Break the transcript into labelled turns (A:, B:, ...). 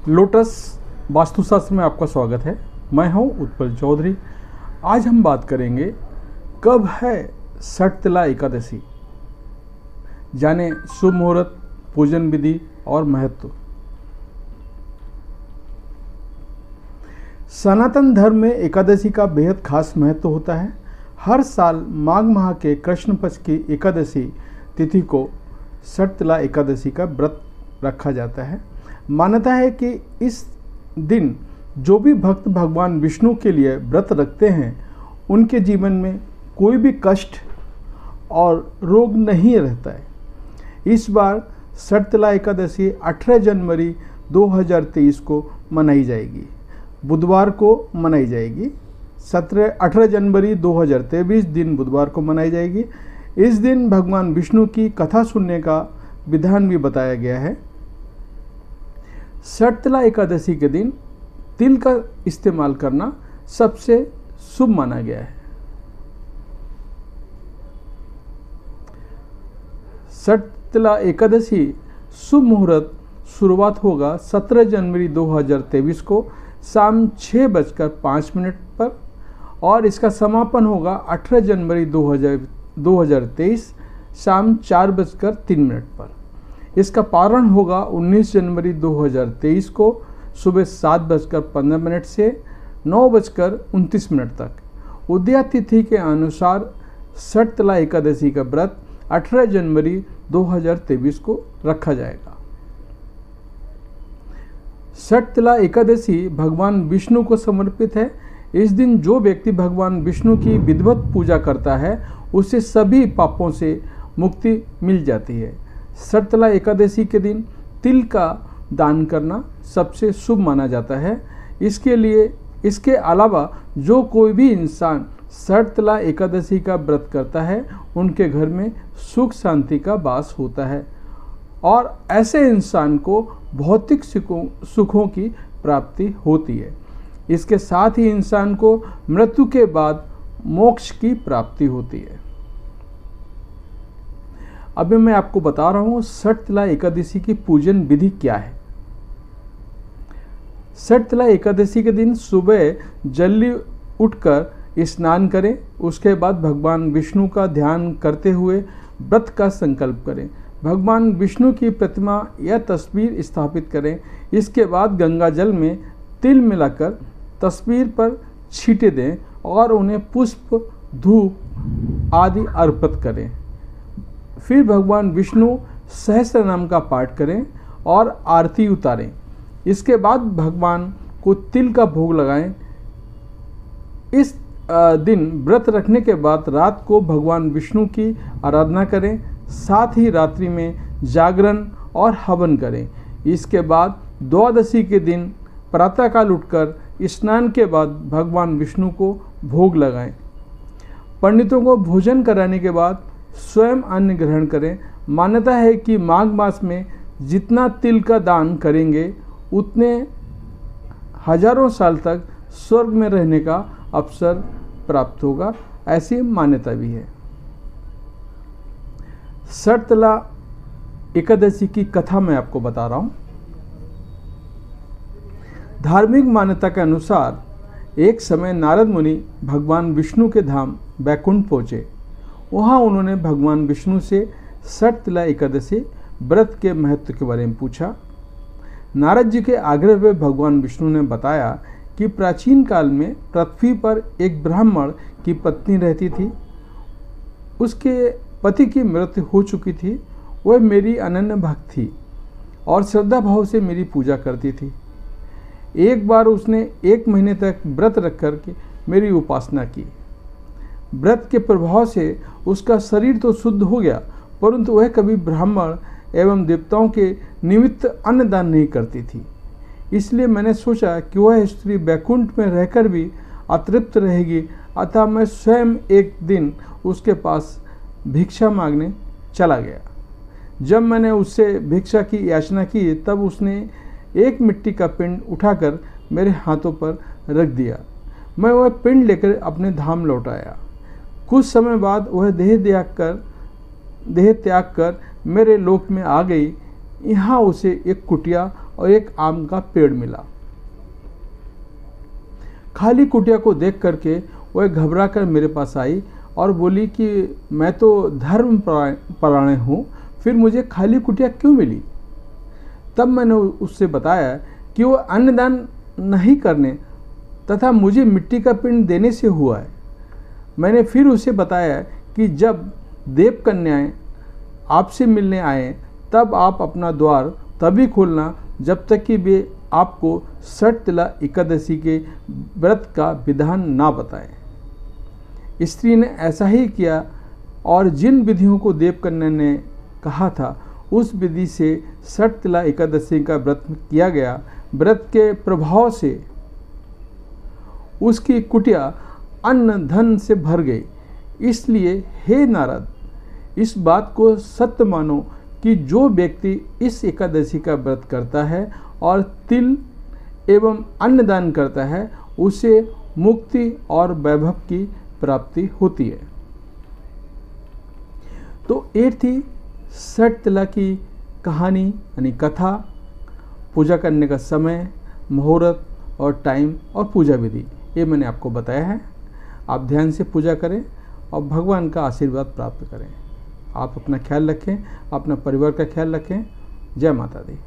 A: Lotus वास्तुशास्त्र में आपका स्वागत है। मैं हूं उत्पल चौधरी। आज हम बात करेंगे कब है षटतिला एकादशी, जाने शुभ मुहूर्त, पूजन विधि और महत्व। सनातन धर्म में एकादशी का बेहद खास महत्व होता है। हर साल माघ माह के कृष्ण पक्ष की एकादशी तिथि को षटतिला एकादशी का व्रत रखा जाता है। मान्यता है कि इस दिन जो भी भक्त भगवान विष्णु के लिए व्रत रखते हैं उनके जीवन में कोई भी कष्ट और रोग नहीं रहता है। इस बार षटतिला एकादशी 18 जनवरी 2023 को मनाई जाएगी, बुधवार को मनाई जाएगी। 18 जनवरी 2023 दिन बुधवार को मनाई जाएगी। इस दिन भगवान विष्णु की कथा सुनने का विधान भी बताया गया है। षटतिला एकादशी के दिन तिल का इस्तेमाल करना सबसे शुभ माना गया है। षटतिला एकादशी शुभ मुहूर्त शुरुआत होगा 17 जनवरी 2023 को शाम 6:05 पर और इसका समापन होगा 18 जनवरी 2023 शाम 4:03 पर। इसका पारण होगा 19 जनवरी 2023 को सुबह 7:15 से 9:29 तक। उदया तिथि के अनुसार षटतिला एकादशी का व्रत 18 जनवरी 2023 को रखा जाएगा। षटतिला एकादशी भगवान विष्णु को समर्पित है। इस दिन जो व्यक्ति भगवान विष्णु की विधिवत पूजा करता है उसे सभी पापों से मुक्ति मिल जाती है। षटतिला एकादशी के दिन तिल का दान करना सबसे शुभ माना जाता है। इसके अलावा जो कोई भी इंसान षटतिला एकादशी का व्रत करता है उनके घर में सुख शांति का वास होता है और ऐसे इंसान को भौतिक सुखों की प्राप्ति होती है। इसके साथ ही इंसान को मृत्यु के बाद मोक्ष की प्राप्ति होती है। अभी मैं आपको बता रहा हूँ षटतिला एकादशी की पूजन विधि क्या है। षटतिला एकादशी के दिन सुबह जल्दी उठकर स्नान करें। उसके बाद भगवान विष्णु का ध्यान करते हुए व्रत का संकल्प करें। भगवान विष्णु की प्रतिमा या तस्वीर स्थापित करें। इसके बाद गंगा जल में तिल मिलाकर तस्वीर पर छींटे दें और उन्हें पुष्प, धूप आदि अर्पित करें। फिर भगवान विष्णु सहस्त्र नाम का पाठ करें और आरती उतारें। इसके बाद भगवान को तिल का भोग लगाएं। इस दिन व्रत रखने के बाद रात को भगवान विष्णु की आराधना करें। साथ ही रात्रि में जागरण और हवन करें। इसके बाद द्वादशी के दिन प्रातःकाल उठकर स्नान के बाद भगवान विष्णु को भोग लगाएं। पंडितों को भोजन कराने के बाद स्वयं अन्न ग्रहण करें। मान्यता है कि माघ मास में जितना तिल का दान करेंगे उतने हजारों साल तक स्वर्ग में रहने का अवसर प्राप्त होगा, ऐसी मान्यता भी है। षटतिला एकादशी की कथा मैं आपको बता रहा हूँ। धार्मिक मान्यता के अनुसार एक समय नारद मुनि भगवान विष्णु के धाम बैकुंठ पहुँचे। वहाँ उन्होंने भगवान विष्णु से षटतिला एकादशी व्रत के महत्व के बारे में पूछा। नारद जी के आग्रह पर भगवान विष्णु ने बताया कि प्राचीन काल में पृथ्वी पर एक ब्राह्मण की पत्नी रहती थी। उसके पति की मृत्यु हो चुकी थी। वह मेरी अनन्य भक्त थी और श्रद्धा भाव से मेरी पूजा करती थी। एक बार उसने 1 महीने तक व्रत रख कर के मेरी उपासना की। व्रत के प्रभाव से उसका शरीर तो शुद्ध हो गया, परंतु वह कभी ब्राह्मण एवं देवताओं के निमित्त अन्नदान नहीं करती थी। इसलिए मैंने सोचा कि वह स्त्री बैकुंठ में रहकर भी अतृप्त रहेगी, अतः मैं स्वयं एक दिन उसके पास भिक्षा मांगने चला गया। जब मैंने उससे भिक्षा की याचना की तब उसने एक मिट्टी का पिंड उठाकर मेरे हाथों पर रख दिया। मैं वह पिंड लेकर अपने धाम लौट आया। कुछ समय बाद वह देह त्याग कर मेरे लोक में आ गई। यहाँ उसे एक कुटिया और एक आम का पेड़ मिला। खाली कुटिया को देख करके वह घबरा कर मेरे पास आई और बोली कि मैं तो धर्म परायण हूँ, फिर मुझे खाली कुटिया क्यों मिली? तब मैंने उससे बताया कि वो अन्नदान नहीं करने तथा मुझे मिट्टी का पिंड देने से हुआ है। मैंने फिर उसे बताया कि जब देव कन्याएं आपसे मिलने आए तब आप अपना द्वार तभी खोलना जब तक कि वे आपको सटतिला एकादशी के व्रत का विधान ना बताएं। स्त्री ने ऐसा ही किया और जिन विधियों को देवकन्या ने कहा था उस विधि से सटतिला एकादशी का व्रत किया गया। व्रत के प्रभाव से उसकी कुटिया अन्न धन से भर गई। इसलिए हे नारद, इस बात को सत्य मानो कि जो व्यक्ति इस एकादशी का व्रत करता है और तिल एवं अन्नदान करता है उसे मुक्ति और वैभव की प्राप्ति होती है। तो ये थी सटतिला की कहानी यानी कथा। पूजा करने का समय, मुहूर्त और टाइम और पूजा विधि ये मैंने आपको बताया है। आप ध्यान से पूजा करें और भगवान का आशीर्वाद प्राप्त करें। आप अपना ख्याल रखें, अपना परिवार का ख्याल रखें। जय माता दी।